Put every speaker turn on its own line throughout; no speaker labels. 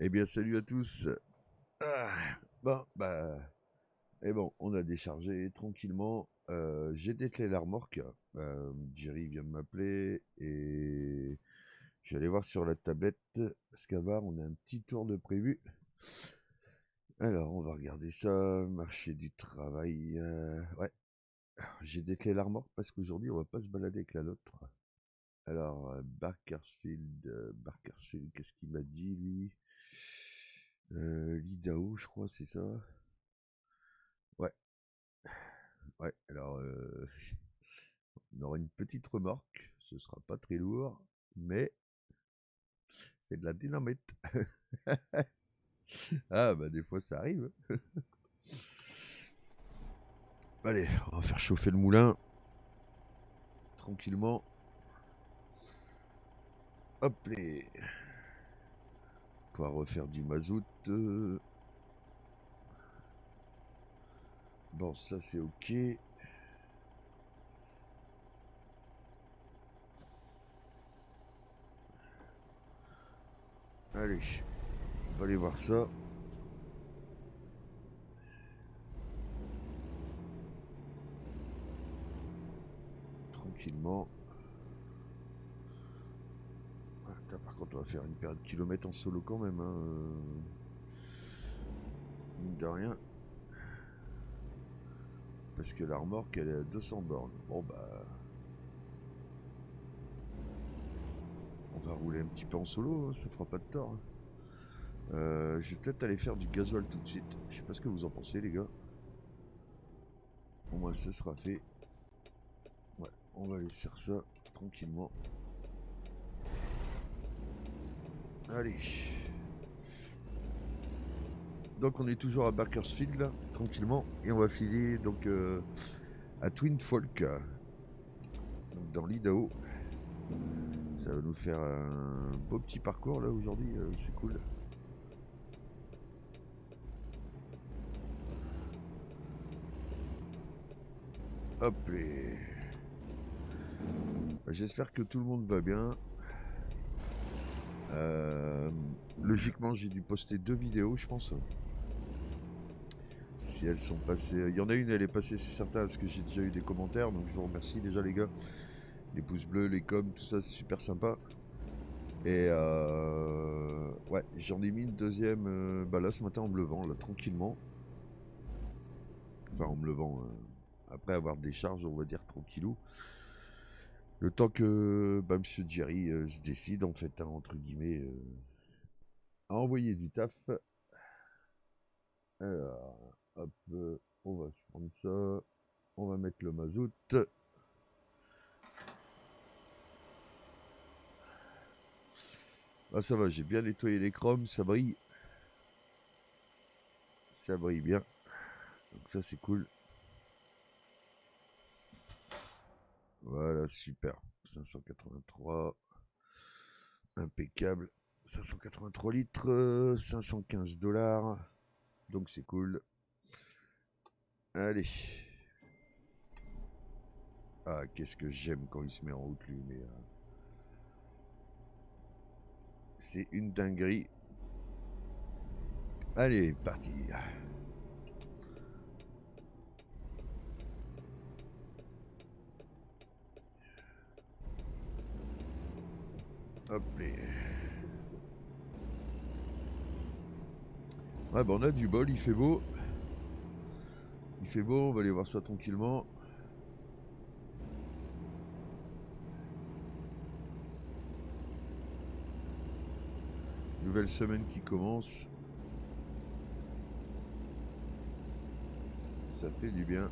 Eh bien, salut à tous. Bon, bah, on a déchargé tranquillement. J'ai déclaré la remorque. Jerry vient de m'appeler et je vais aller voir sur la tablette parce qu'avant, on a un petit tour de prévu. Alors, on va regarder ça. Marché du travail. Ouais, j'ai déclaré la remorque parce qu'aujourd'hui, on va pas se balader avec la nôtre. Alors, Barkersfield, qu'est-ce qu'il m'a dit, lui? L'Idaho, je crois, c'est ça? Ouais, ouais. Alors, on aura une petite remorque. Ce sera pas très lourd, mais c'est de la dynamite. Ah, bah, des fois, ça arrive. Allez, on va faire chauffer le moulin. Tranquillement. Hop, les. Pouvoir refaire du mazout. Bon, ça, c'est ok. Allez, on va aller voir ça. Tranquillement. Putain, par contre, on va faire une paire de kilomètres en solo quand même. Hein. Mine de rien. Parce que la remorque, elle est à 200 bornes. Bon, bah. On va rouler un petit peu en solo, hein, ça fera pas de tort. Hein. Je vais peut-être aller faire du gasoil tout de suite. Je sais pas ce que vous en pensez, les gars. Au moins, ce sera fait. Ouais, on va aller faire ça tranquillement. Allez. Donc, on est toujours à Bakersfield, là, tranquillement. Et on va filer donc à Twin Falls, donc dans l'Idaho. Ça va nous faire un beau petit parcours là aujourd'hui, c'est cool. Hop et j'espère que tout le monde va bien. Euh, Logiquement, j'ai dû poster 2 vidéos, je pense. Si elles sont passées, il y en a une, elle est passée, c'est certain, parce que j'ai déjà eu des commentaires, donc je vous remercie déjà les gars. Les pouces bleus, les coms, tout ça, c'est super sympa. Et ouais, j'en ai mis une deuxième, bah là ce matin en me levant, là tranquillement. Enfin en me levant, après avoir des charges, on va dire tranquillou. Le temps que bah, Monsieur Jerry se décide en fait, hein, entre guillemets, à envoyer du taf. Alors, hop, on va se prendre ça. On va mettre le mazout. Ah ça va, j'ai bien nettoyé les chromes, ça brille. Ça brille bien. Donc ça c'est cool. Voilà, super. 583. Impeccable. 583 litres, 515 dollars. Donc c'est cool. Allez. Ah, qu'est-ce que j'aime quand il se met en route lui, mais c'est une dinguerie. Allez, parti. Hop les. Ouais, bah on a du bol, il fait beau. Il fait beau, on va aller voir ça tranquillement. Nouvelle semaine qui commence. Ça fait du bien.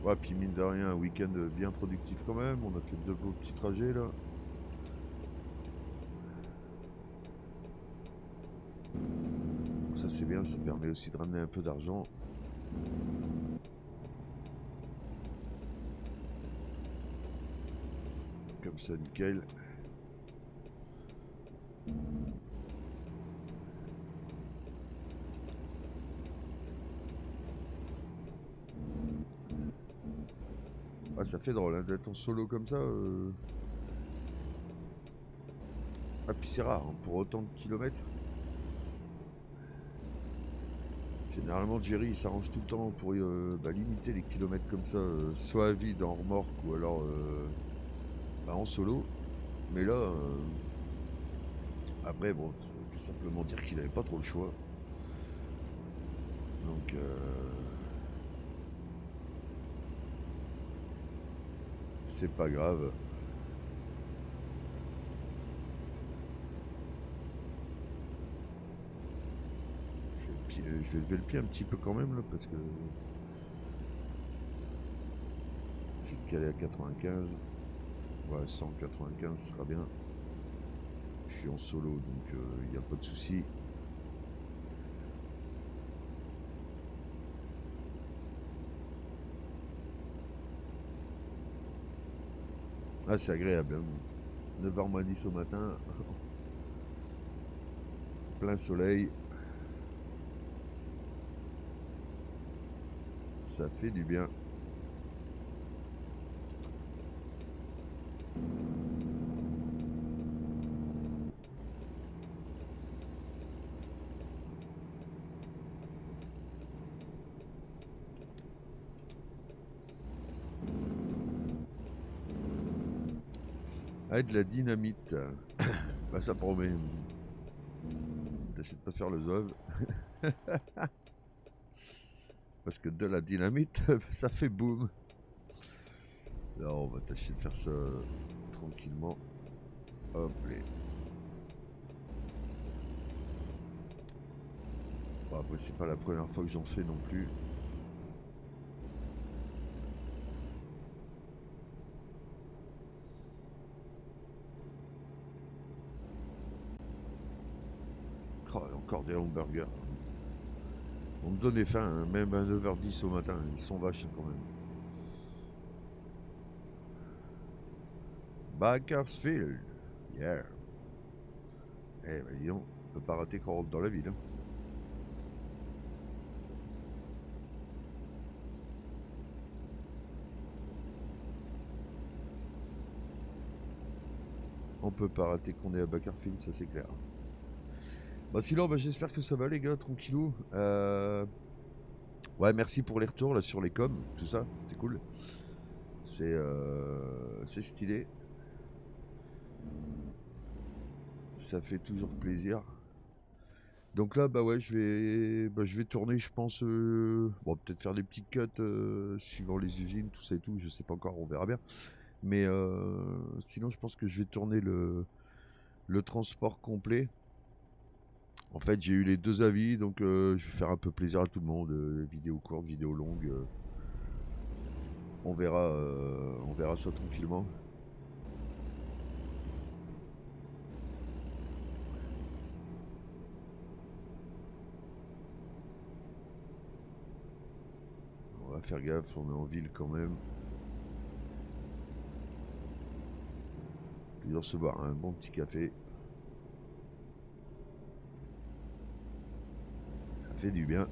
Ouais, puis mine de rien, un week-end bien productif quand même. On a fait 2 beaux petits trajets là. Ça c'est bien, ça permet aussi de ramener un peu d'argent. Comme ça, nickel. Ah, ça fait drôle hein, d'être en solo comme ça. Ah, puis c'est rare, hein, pour autant de kilomètres. Généralement, Jerry il s'arrange tout le temps pour limiter les kilomètres comme ça, soit à vide en remorque ou alors en solo. Mais là, après, bon, faut tout simplement dire qu'il n'avait pas trop le choix. Donc, c'est pas grave. Je vais lever le pied un petit peu quand même là parce que j'ai calé à 95. Ouais, 195 ce sera bien. Je suis en solo donc il n'y a pas de souci. Ah, c'est agréable, hein. 9h 10 au matin, plein soleil, ça fait du bien. Ah, de la dynamite. Bah, ça promet. T'essaies de pas faire le zov. Parce que de la dynamite, ça fait boum. Là, on va tâcher de faire ça tranquillement. Hop, les. Bon, après, c'est pas la première fois que j'en fais non plus. Oh, encore des hamburgers. On me donnait faim, hein, même à 9h10 au matin. Ils sont vaches quand même. Bakersfield. Yeah. Eh ben dis donc, on peut pas rater qu'on rentre dans la ville. Hein. On peut pas rater qu'on est à Bakersfield, ça c'est clair. Bah sinon, bah, j'espère que ça va les gars, tranquillou. Ouais, merci pour les retours là sur les coms, tout ça, c'est cool. C'est stylé. Ça fait toujours plaisir. Donc là, bah ouais, je vais tourner, je pense. Bon, peut-être faire des petits cuts suivant les usines, tout ça et tout. Je sais pas encore, on verra bien. Mais sinon, je pense que je vais tourner le transport complet. En fait, j'ai eu les deux avis, donc je vais faire un peu plaisir à tout le monde. Vidéo courte, vidéo longue. On verra ça tranquillement. On va faire gaffe, on est en ville quand même. Toujours se boire un bon petit café. Ça fait du bien.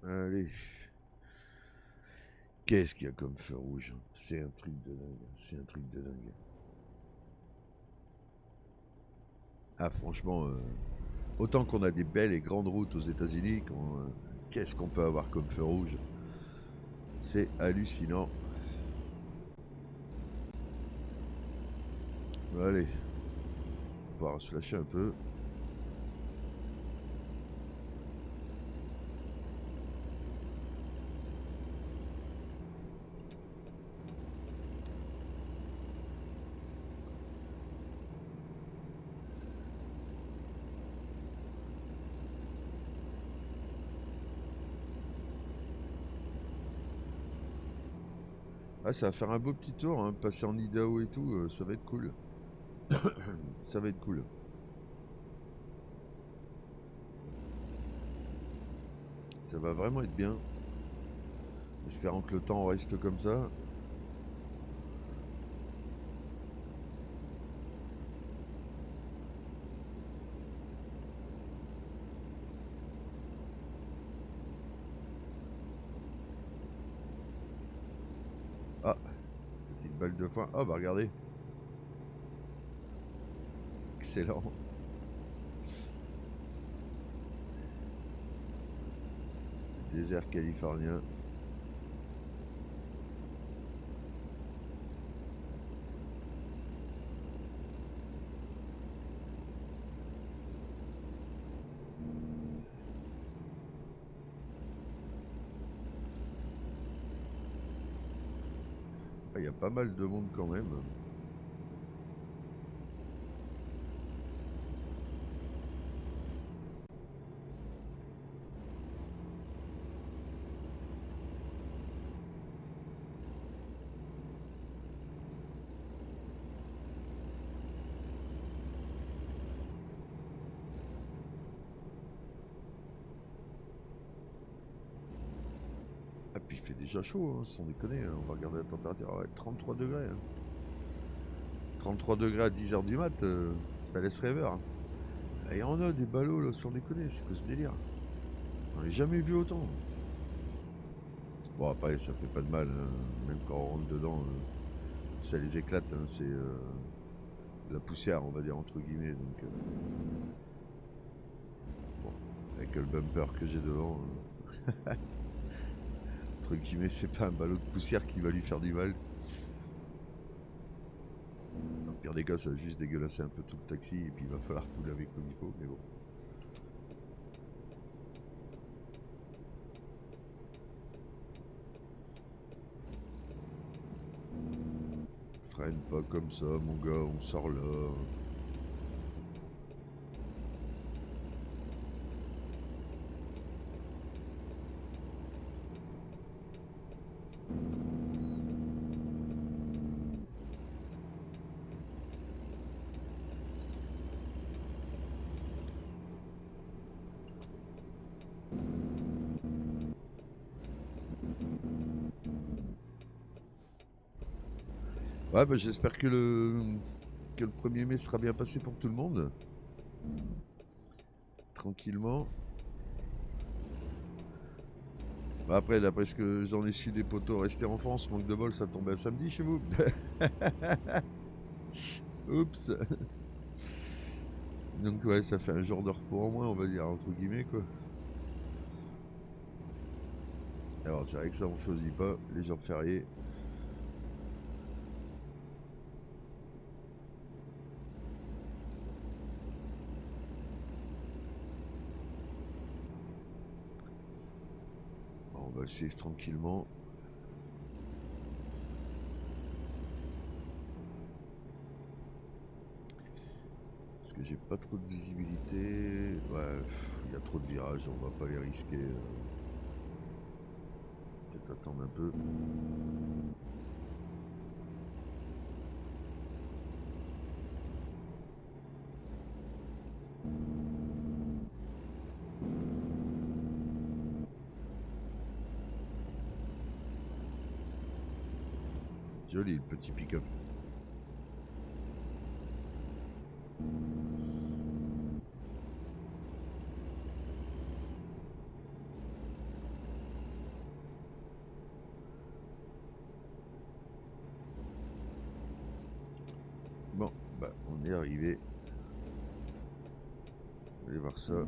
Allez. Qu'est-ce qu'il y a comme feu rouge? C'est un truc de dingue. C'est un truc de dingue. Ah, franchement, autant qu'on a des belles et grandes routes aux États-Unis, qu'est-ce qu'on peut avoir comme feu rouge? C'est hallucinant. Allez, on va pouvoir se lâcher un peu. Ah, ça va faire un beau petit tour, hein, passer en Idaho et tout, ça va être cool. Ça va être cool. Ça va vraiment être bien. Espérant que le temps reste comme ça. Ah, petite balle de foin. Ah bah regardez. Excellent. Désert californien. Ah, il y a pas mal de monde quand même. Ah, puis il fait déjà chaud, hein, sans déconner. On va regarder la température. Ouais, 33 degrés. 33 degrés à 10h du mat, ça laisse rêveur. Et on a des ballots là, sans déconner, c'est quoi ce délire? On n'a jamais vu autant. Bon, après, ça fait pas de mal, hein. Même quand on rentre dedans, ça les éclate. Hein. C'est la poussière, on va dire, entre guillemets. Donc, bon, avec le bumper que j'ai devant, entre guillemets, c'est pas un ballot de poussière qui va lui faire du mal. Dans le pire des cas, ça va juste dégueulasser un peu tout le taxi et puis il va falloir tout laver comme il faut, mais bon. Freine pas comme ça, mon gars, on sort là. Ouais, bah j'espère que le 1er mai sera bien passé pour tout le monde. Tranquillement. Bah après, d'après ce que j'en ai su des poteaux restés en France, manque de bol, ça tombait un samedi chez vous. Oups. Donc ouais, ça fait un jour de repos en moins, on va dire, entre guillemets, quoi. Alors c'est vrai que ça, on choisit pas, les jours fériés. Bon, on va le suivre tranquillement. Parce que j'ai pas trop de visibilité. Ouais, il y a trop de virages, on va pas les risquer. Peut-être attendre un peu. Joli le petit pick-up. Bon, bah on est arrivé. Vous allez voir ça.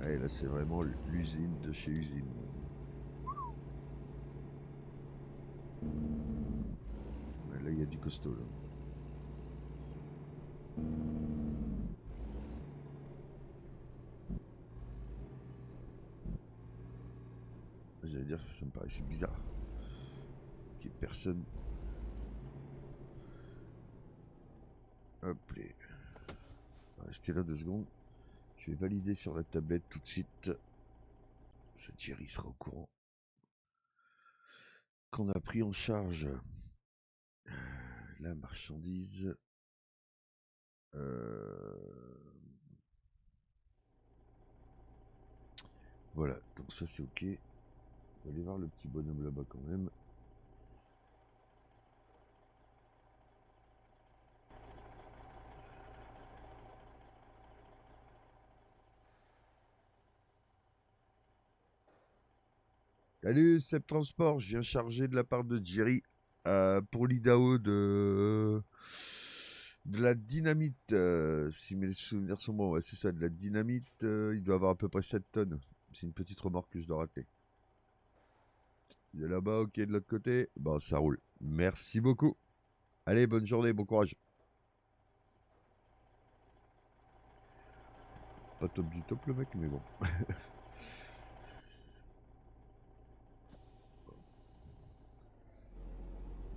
Allez, là c'est vraiment l'usine de chez usine. Ouais, là il y a du costaud là. J'allais dire, ça me paraissait bizarre qu'il n'y ait personne. Hop, les. Restez là 2 secondes. Je vais valider sur la tablette tout de suite. Cette Jerry sera au courant qu'on a pris en charge la marchandise. Voilà, donc ça c'est ok. On va aller voir le petit bonhomme là-bas quand même. Salut, Seb Transport, je viens charger de la part de Jerry pour l'IDAO de la dynamite. Si mes souvenirs sont bons, ouais, c'est ça, de la dynamite. Il doit avoir à peu près 7 tonnes. C'est une petite remorque que je dois rater. Il est là-bas, ok, de l'autre côté. Bon, ça roule. Merci beaucoup. Allez, bonne journée, bon courage. Pas top du top le mec, mais bon.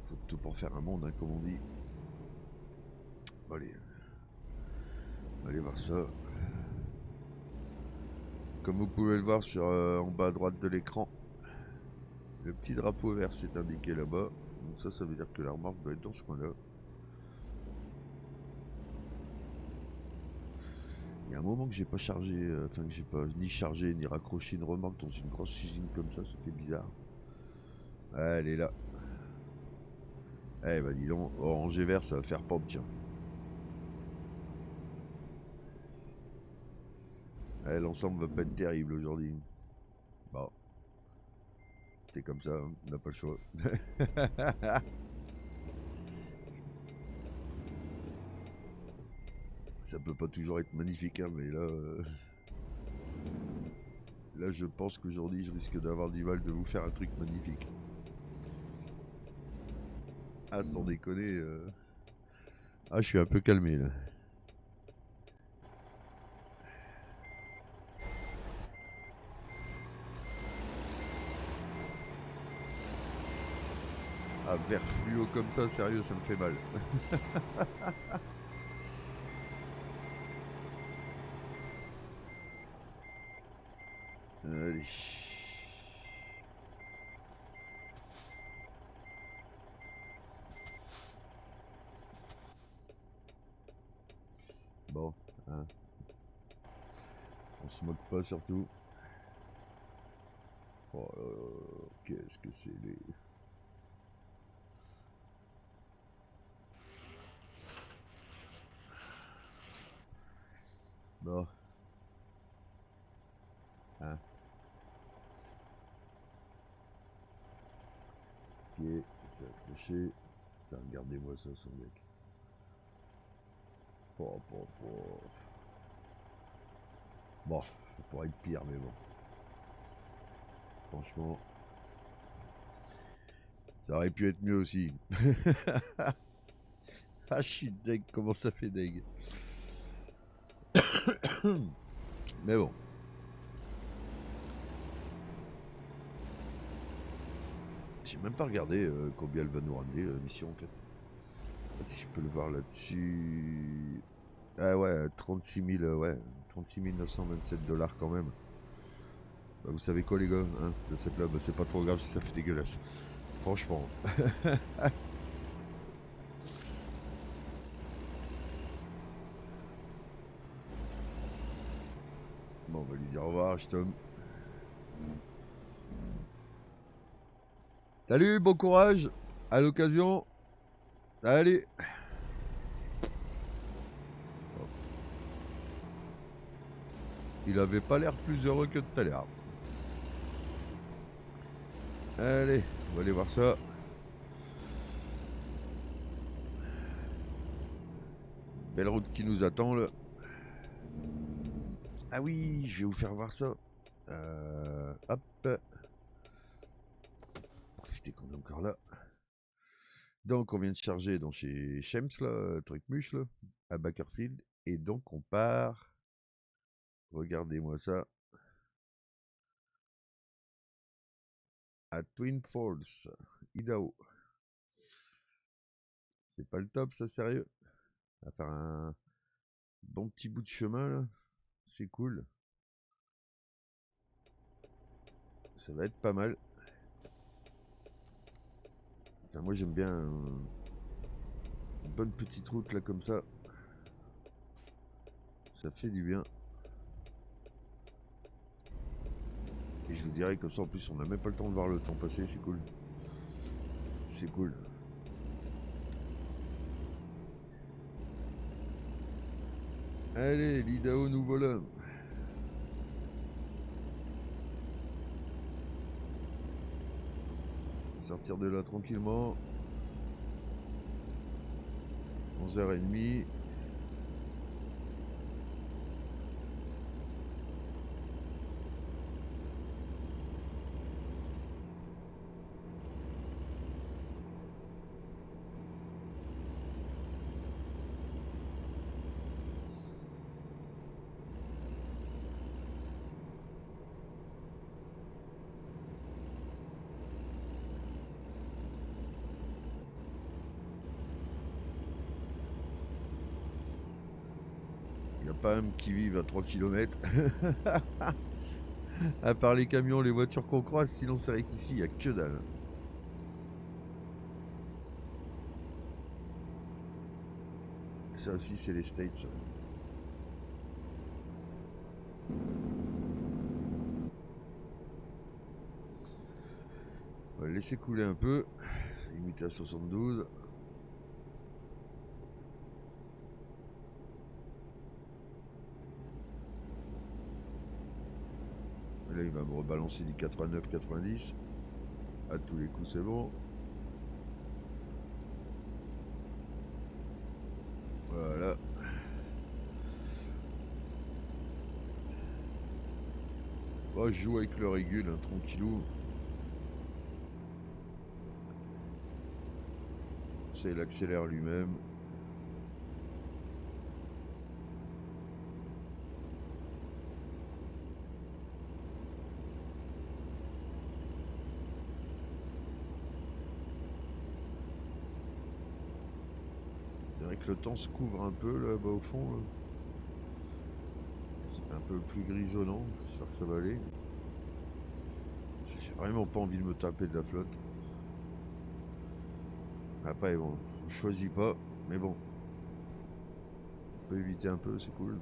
Faut tout pour faire un monde, hein, comme on dit. Bon, allez. Allez voir ça. Comme vous pouvez le voir sur en bas à droite de l'écran, le petit drapeau vert s'est indiqué là-bas. Donc ça veut dire que la remorque doit être dans ce coin-là. Il y a un moment que j'ai pas chargé, enfin que j'ai pas ni chargé ni raccroché une remorque dans une grosse usine comme ça fait bizarre. Ah, elle est là. Eh bah dis donc, orange et vert ça va faire pop tiens. Eh, l'ensemble va pas être terrible aujourd'hui. Bon, c'est comme ça, hein, on n'a pas le choix. Ça peut pas toujours être magnifique, hein, mais là, là je pense qu'aujourd'hui je risque d'avoir du mal de vous faire un truc magnifique. Ah, sans déconner. Ah, je suis un peu calmé là. Ah, vert fluo comme ça, sérieux, ça me fait mal. Allez. Bon, hein. On se moque pas surtout. Oh là là, qu'est-ce que c'est les... Bon, hein. Ok, ça s'est accroché. Putain, regardez-moi ça, son mec. Oh, oh, oh. Bon, ça pourrait être pire, mais bon. Franchement, ça aurait pu être mieux aussi. Ah, je suis deg, comment ça fait deg. Mais bon. J'ai même pas regardé combien elle va nous ramener la mission en fait. Si je peux le voir là-dessus. Ah ouais, 36 000, ouais, 36 927 dollars quand même. Bah, vous savez quoi les gars, hein, de cette là, bah, c'est pas trop grave si ça fait dégueulasse. Franchement. Bon, on va lui dire au revoir, je Tom. Salut, bon courage, à l'occasion. Allez. Il avait pas l'air plus heureux que tout à l'heure. Allez, on va aller voir ça. Belle route qui nous attend là. Ah oui, je vais vous faire voir ça. Hop. Profitez qu'on est encore là. Donc on vient de charger donc chez Shems là, truc muche là, à Bakersfield. Et donc on part. Regardez-moi ça. À Twin Falls, Idaho. C'est pas le top ça, sérieux. On va faire un bon petit bout de chemin là. C'est cool. Ça va être pas mal. Enfin, moi j'aime bien une bonne petite route là comme ça. Ça fait du bien. Et je vous dirais que ça, en plus, on n'a même pas le temps de voir le temps passer, c'est cool. C'est cool. Allez, l'Idaho nous voilà. Sortir de là tranquillement. 11h30. Il n'y a pas un qui vive à 3 km. À part les camions, les voitures qu'on croise, sinon c'est vrai qu'ici, il n'y a que dalle. Ça aussi, c'est les States. On va laisser couler un peu. Limité à 72. Là, il va me rebalancer du 89-90. À tous les coups, c'est bon. Voilà. Oh, je joue avec le régule, hein, tranquillou. Ça, il accélère lui-même. C'est vrai que le temps se couvre un peu là-bas au fond. Là. C'est un peu plus grisonnant. J'espère que ça va aller. J'ai vraiment pas envie de me taper de la flotte. Après, bon, je choisis pas. Mais bon, on peut éviter un peu, c'est cool.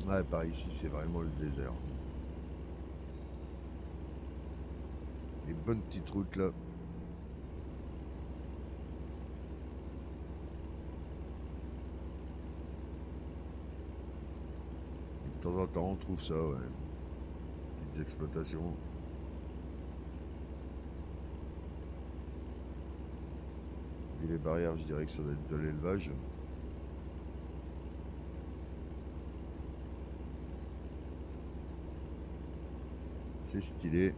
Ouais, par ici, c'est vraiment le désert. Les bonnes petites routes là. De temps en temps, on trouve ça, ouais. Petites exploitations. Et les barrières, je dirais que ça doit être de l'élevage. C'est stylé.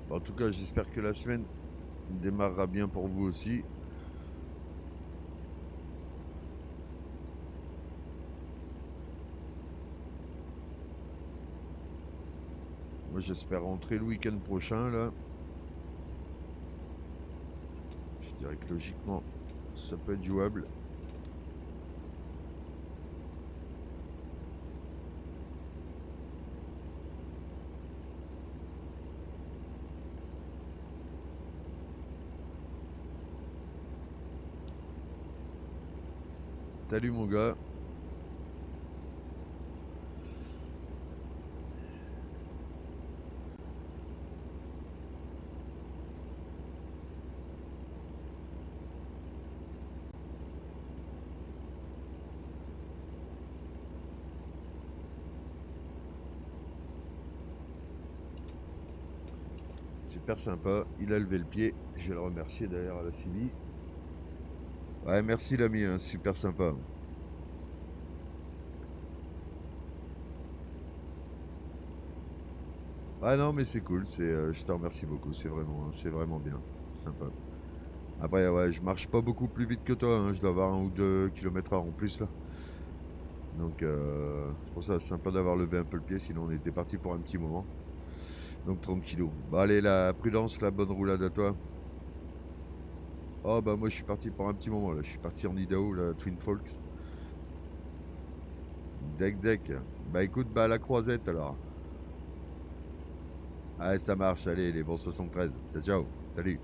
En tout cas, j'espère que la semaine démarrera bien pour vous aussi. Moi, j'espère rentrer le week-end prochain, là. Je dirais que logiquement, ça peut être jouable. Salut mon gars. Super sympa. Il a levé le pied. Je vais le remercier d'ailleurs à la CIVI. Ouais, merci l'ami, hein, super sympa. Ah non, mais c'est cool. Je te remercie beaucoup. C'est vraiment bien. sympa. Après, ouais, je marche pas beaucoup plus vite que toi, hein. Je dois avoir 1 ou 2 km/h en plus là. Donc, c'est pour ça, c'est sympa d'avoir levé un peu le pied, sinon on était parti pour un petit moment. Donc, tranquillou. Bah, allez, la prudence, la bonne roulade à toi. Oh, bah, moi, je suis parti pour un petit moment là. Je suis parti en Idaho, là, Twin Falls. Deck. Bah, écoute, bah, à la croisette alors. Allez, ça marche, allez, les bons 73. Ciao, ciao. Salut.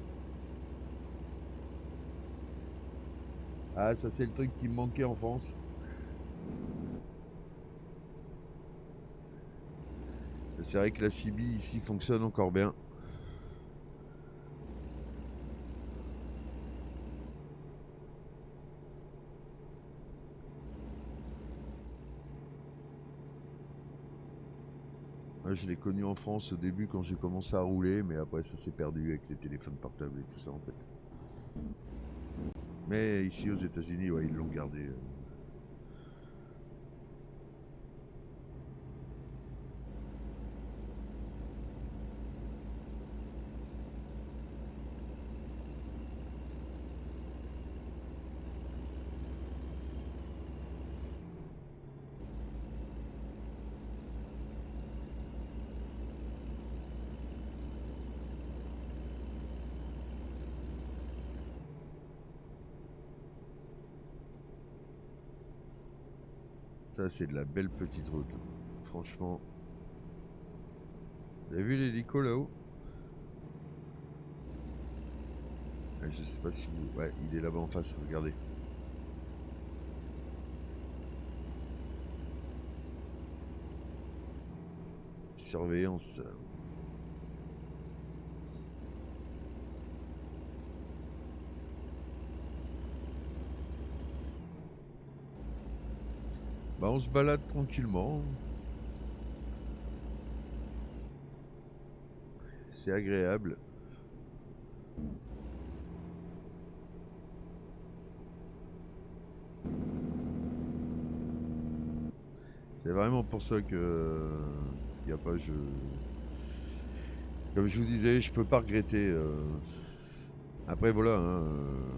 Ah, ça, c'est le truc qui me manquait en France. C'est vrai que la CB ici fonctionne encore bien. Moi, je l'ai connu en France au début quand j'ai commencé à rouler, mais après ça s'est perdu avec les téléphones portables et tout ça en fait. Mais ici aux États-Unis, ouais, ils l'ont gardé. Ça, c'est de la belle petite route. Franchement. Vous avez vu l'hélico là-haut? Je sais pas si vous... Ouais, il est là-bas en face, regardez. Surveillance. Bah, on se balade tranquillement. C'est agréable. C'est vraiment pour ça que... Il y a pas... Comme je vous disais, je peux pas regretter. Après, voilà, hein,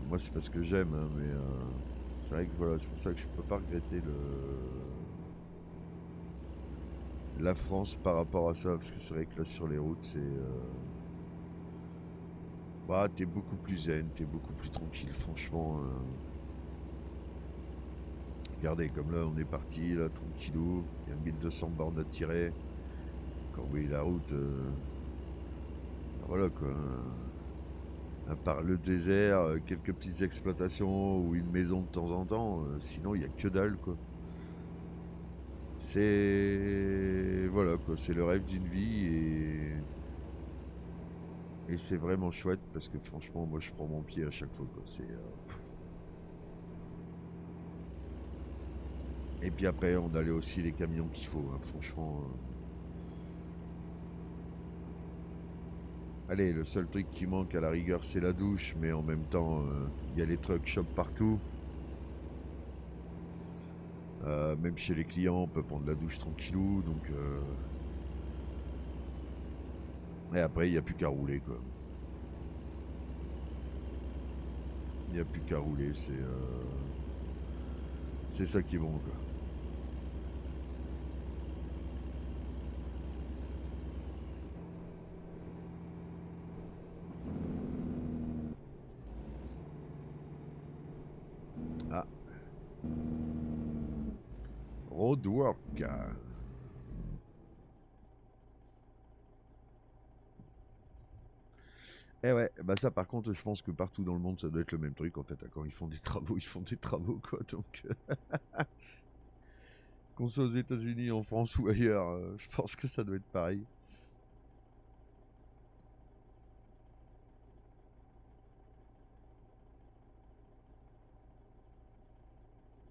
moi c'est parce que j'aime, hein, mais c'est vrai que voilà, c'est pour ça que je peux pas regretter la France par rapport à ça, parce que c'est vrai que là sur les routes, c'est. Bah, t'es beaucoup plus zen, t'es beaucoup plus tranquille, franchement. Regardez, comme là, on est parti, là, tranquillou, il y a 1200 bornes à tirer. Quand vous voyez la route, voilà quoi. À part le désert, quelques petites exploitations ou une maison de temps en temps, sinon il y a que dalle quoi. C'est voilà quoi, c'est le rêve d'une vie et c'est vraiment chouette parce que franchement moi je prends mon pied à chaque fois quoi. Et puis après on a aussi les camions qu'il faut, hein, franchement. Allez, le seul truc qui manque à la rigueur c'est la douche, mais en même temps il y a les truck shops partout. Même chez les clients on peut prendre la douche tranquillou donc et après il n'y a plus qu'à rouler quoi. Il n'y a plus qu'à rouler, c'est ça qui est bon quoi. Ah, roadwork. Eh ouais, bah ça par contre, je pense que partout dans le monde, ça doit être le même truc en fait, hein. Quand ils font des travaux, ils font des travaux quoi. Donc, qu'on soit aux États-Unis, en France ou ailleurs, je pense que ça doit être pareil.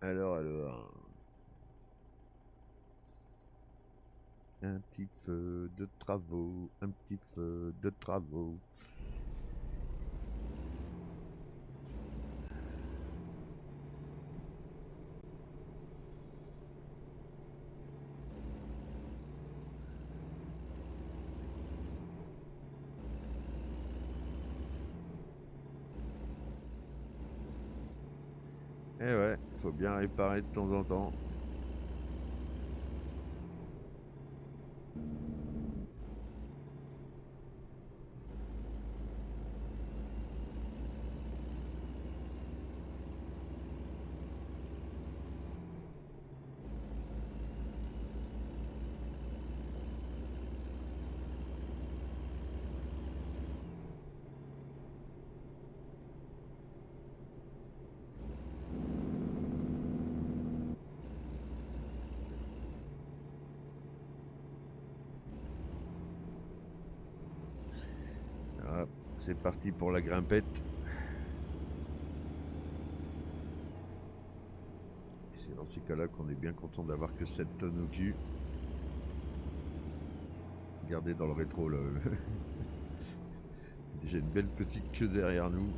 Alors, un petit feu de travaux, un petit feu de travaux. Eh ouais, faut bien réparer de temps en temps. Voilà, c'est parti pour la grimpette. Et c'est dans ces cas-là qu'on est bien content d'avoir que 7 tonnes au cul. Regardez dans le rétro là. Déjà une belle petite queue derrière nous.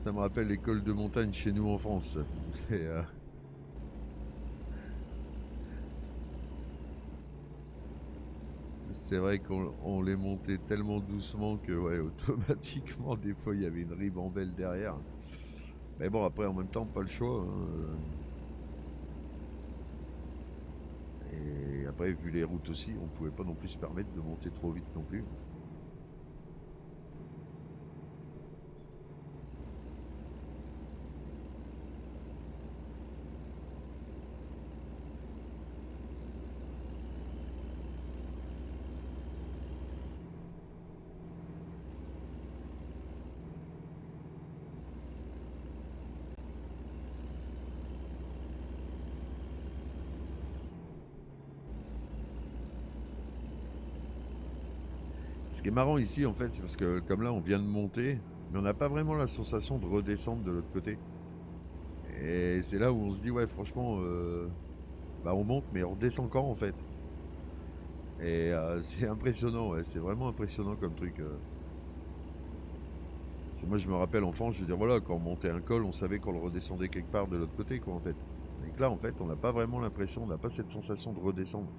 Ça me rappelle l'école de montagne chez nous en France. C'est c'est vrai qu'on les montait tellement doucement que ouais, automatiquement des fois il y avait une ribambelle derrière. Mais bon après en même temps pas le choix. Hein. Et après vu les routes aussi, on pouvait pas non plus se permettre de monter trop vite non plus. Ce qui est marrant ici en fait, c'est parce que comme là on vient de monter, mais on n'a pas vraiment la sensation de redescendre de l'autre côté. Et c'est là où on se dit ouais franchement bah on monte mais on redescend quand en fait. Et c'est impressionnant, ouais, c'est vraiment impressionnant comme truc. C'est moi je me rappelle enfant, je veux dire voilà, quand on montait un col, on savait qu'on le redescendait quelque part de l'autre côté quoi en fait. Et que là en fait on n'a pas vraiment l'impression, on n'a pas cette sensation de redescendre.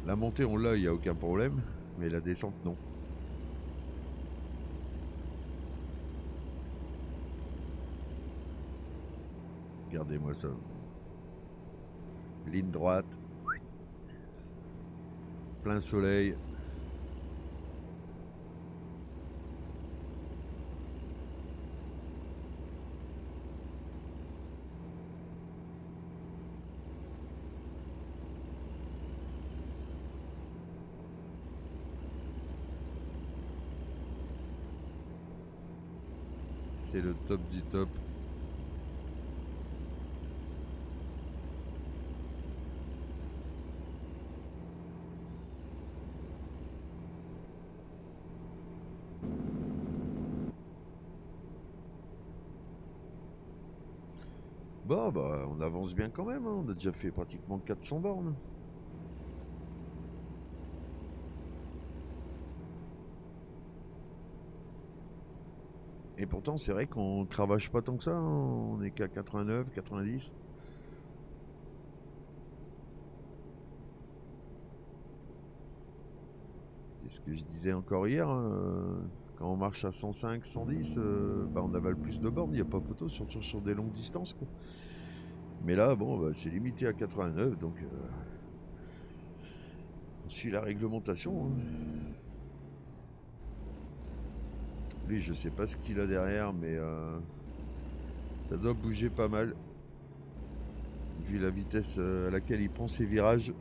La montée on l'a, il n'y a aucun problème, mais la descente non. Regardez-moi ça. Ligne droite, plein soleil. C'est le top du top. Bon, bah, on avance bien quand même, hein. On a déjà fait pratiquement 400 bornes. Et pourtant, c'est vrai qu'on cravache pas tant que ça, hein. On est qu'à 89, 90. C'est ce que je disais encore hier, hein. Quand on marche à 105, 110, bah, on avale plus de bornes. Il n'y a pas photo, surtout sur des longues distances, quoi. Mais là, bon, bah, c'est limité à 89, donc on suit la réglementation, hein. Lui, je sais pas ce qu'il a derrière, mais ça doit bouger pas mal. Vu la vitesse à laquelle il prend ses virages.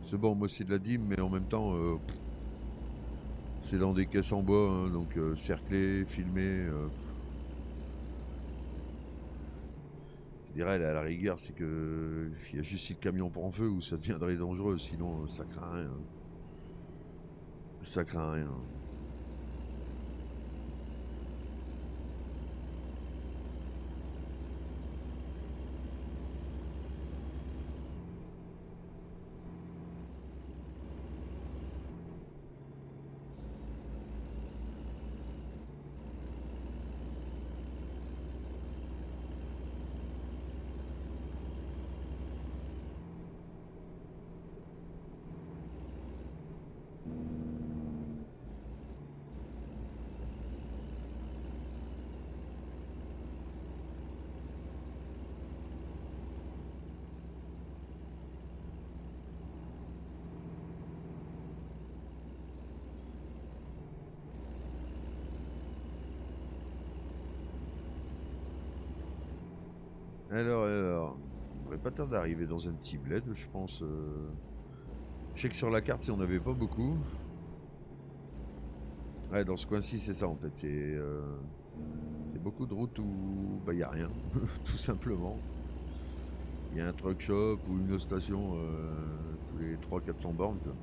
C'est bon, moi c'est de la dîme, mais en même temps, c'est dans des caisses en bois, hein, donc cerclé, filmé. Je dirais, à la rigueur, c'est que il y a juste si le camion prend feu où ça deviendrait dangereux, sinon ça craint rien. Ça craint rien. Alors, on devrait pas tarder d'arriver dans un petit bled, je pense. Je sais que sur la carte, si on n'avait pas beaucoup. Ouais, dans ce coin-ci, c'est ça en fait. C'est beaucoup de routes où bah, y a rien, tout simplement. Il y a un truck shop ou une station tous les 300-400 bornes, quoi.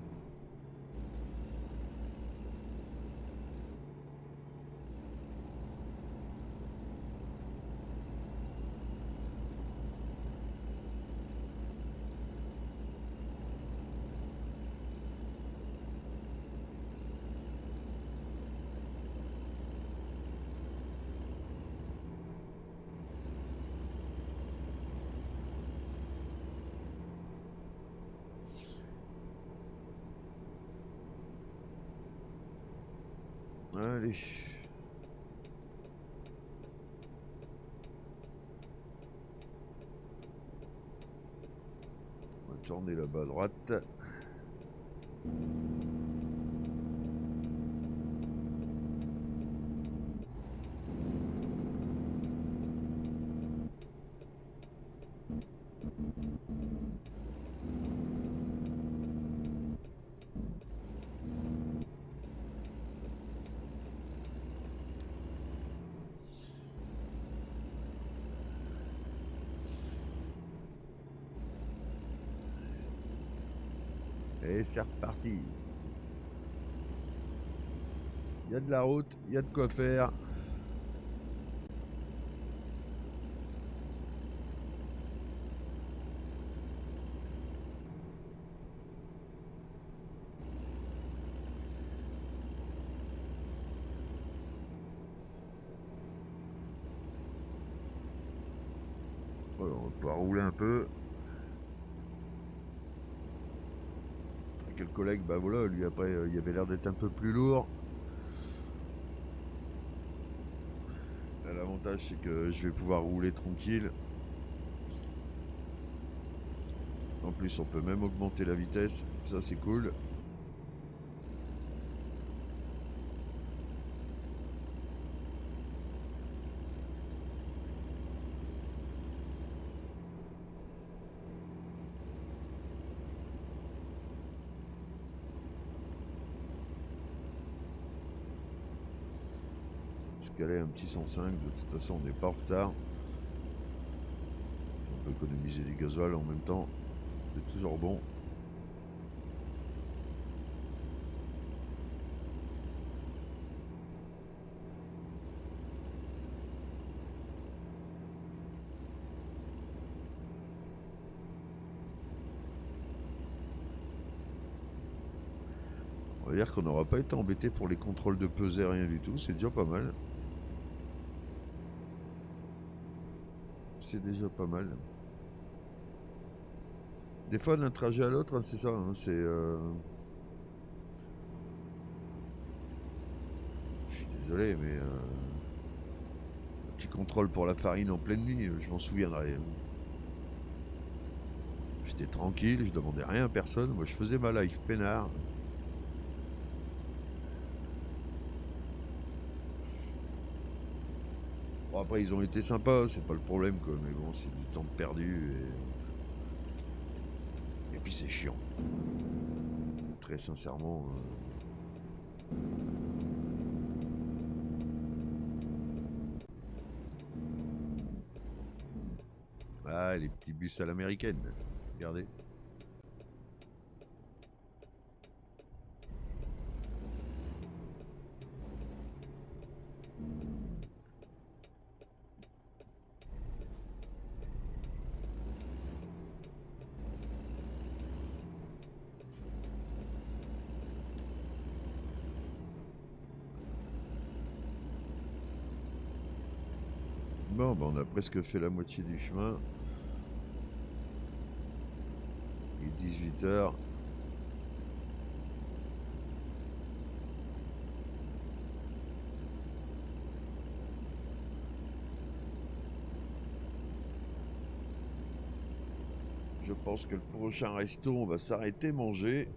Allez. On va tourner là-bas à droite. Et c'est reparti. Il y a de la route, il y a de quoi faire. Voilà, on va pouvoir rouler un peu. Quel collègue, bah voilà, lui après, il avait l'air d'être un peu plus lourd. Là, l'avantage, c'est que je vais pouvoir rouler tranquille. En plus, on peut même augmenter la vitesse. Ça, c'est cool. Se caler un petit 105. De toute façon, on n'est pas en retard. On peut économiser du gasoil en même temps. C'est toujours bon. On va dire qu'on n'aura pas été embêté pour les contrôles de pesée, rien du tout. C'est déjà pas mal. C'est déjà pas mal. Des fois, d'un trajet à l'autre, hein, c'est ça. Hein, c'est. Je suis désolé, mais. Petit contrôle pour la farine en pleine nuit, je m'en souviendrai. Hein. J'étais tranquille, je demandais rien à personne. Moi, je faisais ma life peinard. Bon, après, ils ont été sympas, c'est pas le problème, quoi. Mais bon, c'est du temps perdu. Et puis, c'est chiant. Très sincèrement. Ah, les petits bus à l'américaine. Regardez. Bon, bah, on a presque fait la moitié du chemin. Il est 18h. Je pense que le prochain resto, on va s'arrêter manger.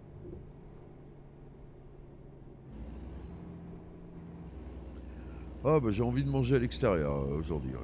Ah bah j'ai envie de manger à l'extérieur aujourd'hui. Ouais.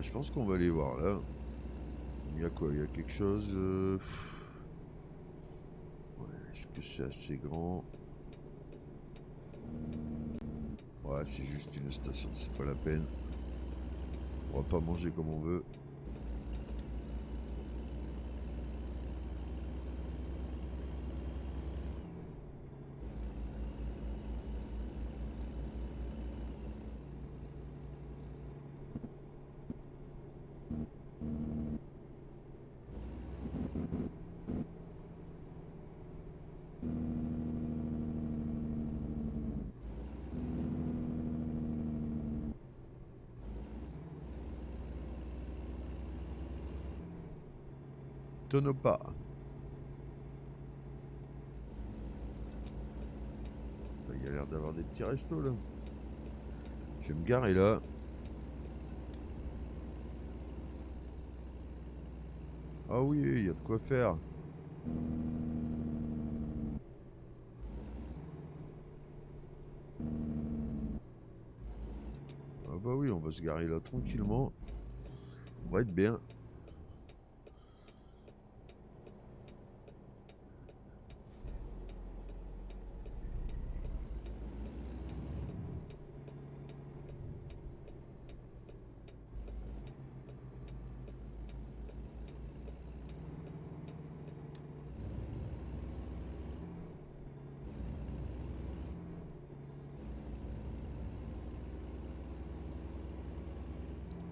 Bah, je pense qu'on va aller voir là. Il y a quoi? Il y a quelque chose. Ouais, est-ce que c'est assez grand? Ouais, c'est juste une station, c'est pas la peine. On va pas manger comme on veut. Tonopah. Il y a l'air d'avoir des petits restos là. Je vais me garer là. Ah oui, il y a de quoi faire. Ah bah oui, on va se garer là tranquillement. On va être bien.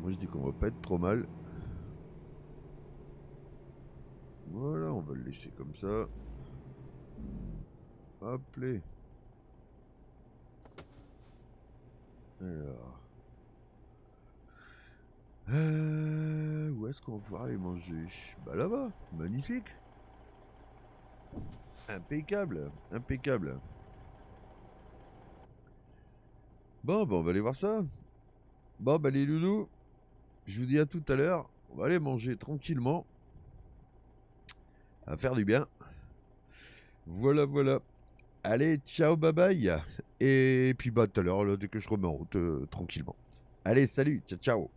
Moi je dis qu'on va pas être trop mal. Voilà, on va le laisser comme ça. Hop les. Alors. Où est-ce qu'on va pouvoir aller manger? Bah là-bas, magnifique. Impeccable, impeccable. Bon, bah on va aller voir ça. Bon, bah les loulous, je vous dis à tout à l'heure. On va aller manger tranquillement. À faire du bien. Voilà, voilà. Allez, ciao, bye bye. Et puis bah tout à l'heure, dès que je remets en route, tranquillement. Allez, salut, ciao, ciao.